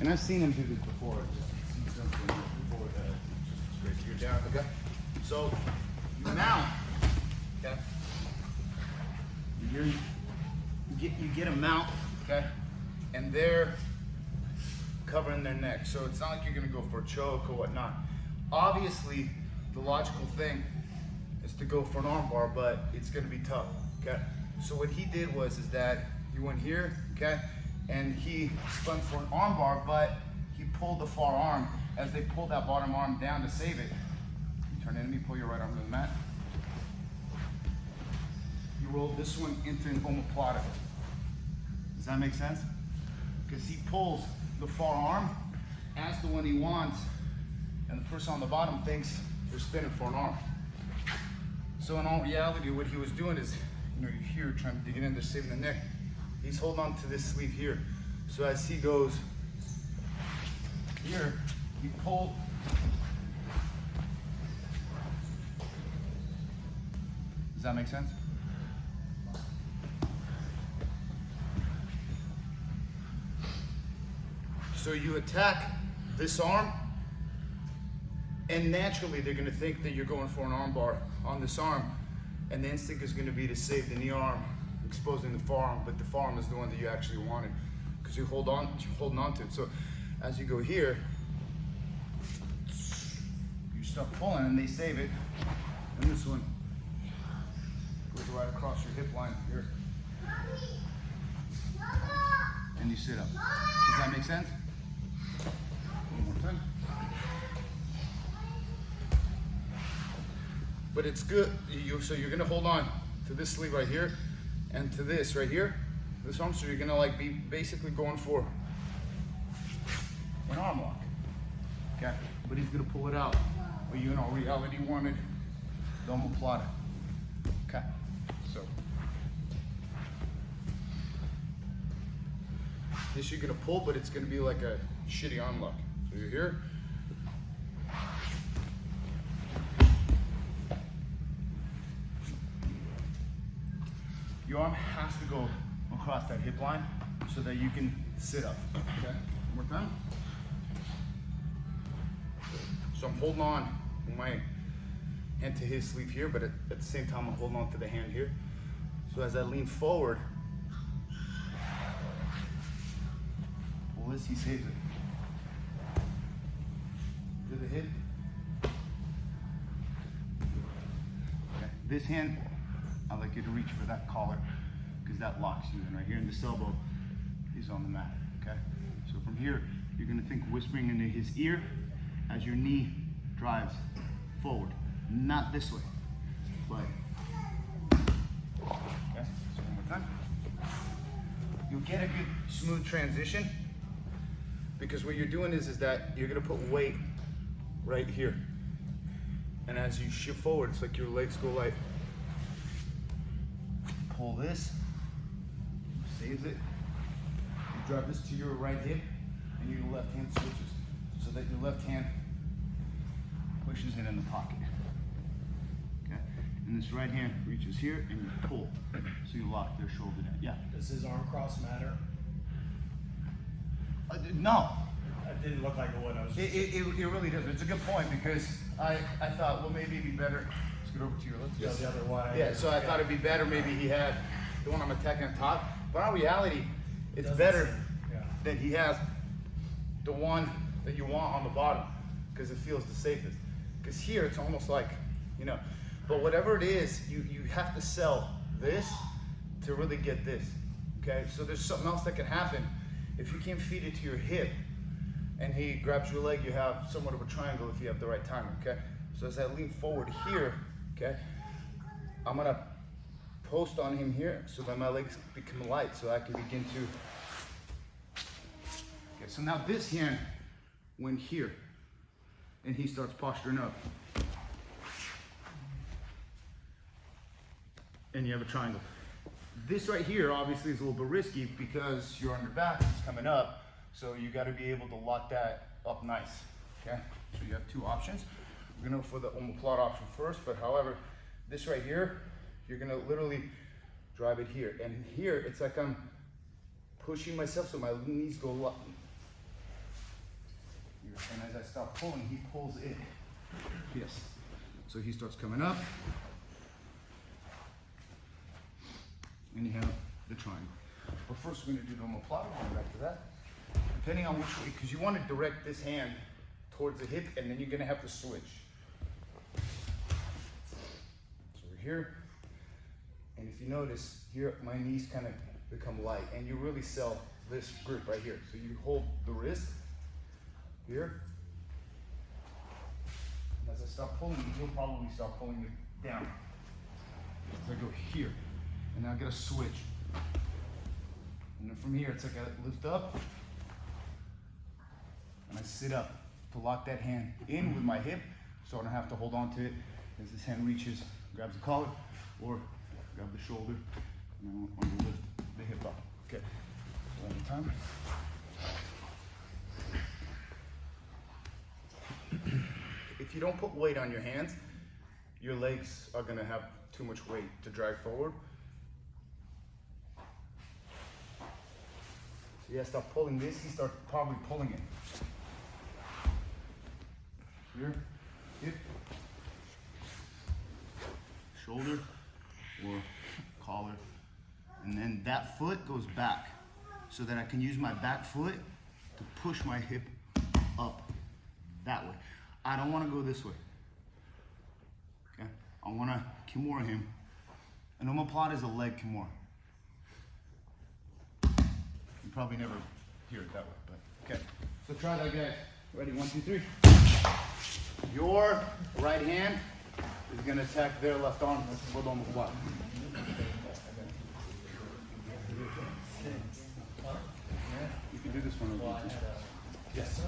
And I've seen him do this before. I've seen something before that. Great. You're down, okay? So you mount, okay? You get a mount, okay? And they're covering their neck. So it's not like you're gonna go for a choke or whatnot. Obviously, the logical thing is to go for an arm bar, but it's gonna be tough, okay? So what he did was that he went here, okay? And he spun for an arm bar, but he pulled the far arm. As they pulled that bottom arm down to save it, you turn in me, pull your right arm to the mat. You roll this one into an Omoplata. Does that make sense? Because he pulls the far arm as the one he wants, and the person on the bottom thinks you're spinning for an arm. So in all reality, what he was doing is, you know, you're here trying to get in there, saving the neck. He's holding on to this sleeve here. So as he goes here, you pull. Does that make sense? So you attack this arm, and naturally they're gonna think that you're going for an arm bar on this arm, and the instinct is gonna be to save the knee arm, exposing the forearm, but the forearm is the one that you actually wanted, because you're holding on to it. So as you go here, you start pulling and they save it, and this one goes right across your hip line here. And you sit up. Does that make sense? One more time. But it's good, so you're gonna hold on to this sleeve right here and to this right here, this arm, so you're gonna like be basically going for an arm lock, okay? But he's gonna pull it out, but you in all reality wanted the Omoplata, okay? So, this you're gonna pull, but it's gonna be like a shitty arm lock. So you're here. Your arm has to go across that hip line so that you can sit up, okay? One more time. So I'm holding on with my hand to his sleeve here, but at the same time I'm holding on to the hand here. So as I lean forward, pull this, he saves it. To the hip. Okay. This hand, I'd like you to reach for that collar, because that locks you in right here, and this elbow is on the mat, okay? So from here, you're gonna think whispering into his ear as your knee drives forward. Not this way, but, okay, so one more time. You'll get a good smooth transition, because what you're doing is that you're gonna put weight right here. And as you shift forward, it's like your legs go like, pull this, saves it. You drive this to your right hip, and your left hand switches, so that your left hand pushes it in the pocket. Okay? And this right hand reaches here, and you pull, so you lock their shoulder down. Yeah? Does his arm cross matter? No. It didn't look like it would. It really does. It's a good point, because I thought, well, maybe it'd be better. Let's get over to your left. Go the other way. Yeah, so I thought it'd be better maybe he had the one I'm attacking on top. But in reality, it's better that he has the one that you want on the bottom, because it feels the safest. Because here it's almost like, you know, but whatever it is, you have to sell this to really get this, okay? So there's something else that can happen. If you can't feed it to your hip and he grabs your leg, you have somewhat of a triangle if you have the right timing, okay? So as I lean forward here, okay, I'm gonna post on him here so that my legs become light, so I can begin to, okay, so now this hand went here, and he starts posturing up. And you have a triangle. This right here obviously is a little bit risky because you're on your back, it's coming up, so you gotta be able to lock that up nice, okay? So you have two options. We're gonna go for the Omoplata option first, but however, this right here, you're gonna literally drive it here. And here, it's like I'm pushing myself so my knees go And as I stop pulling, he pulls in. Yes. So he starts coming up. And you have the triangle. But first we're going to do the omoplata, going back to that. Depending on which way, because you want to direct this hand towards the hip, and then you're going to have to switch. So we're here. And if you notice, here my knees kind of become light, and you really sell this grip right here. So you hold the wrist here. And as I stop pulling, you'll probably start pulling it down. So I go here, and now I get a switch. And then from here, it's like I lift up, and I sit up to lock that hand in with my hip, so I don't have to hold on to it as this hand reaches, grabs the collar, or grab the shoulder, and I want to lift the hip up. Okay, so one more time. If you don't put weight on your hands, your legs are gonna have too much weight to drag forward. So yeah, stop pulling this, you start probably pulling it. Here, hip, shoulder, or collar. And then that foot goes back so that I can use my back foot to push my hip up that way. I don't want to go this way. Okay? I want to kimura him. An omoplata is a leg kimura. You probably never hear it that way, but okay. So try that, guys. Ready? 1, 2, 3. Your right hand is going to attack their left arm with omoplata. You can do this one. Yes.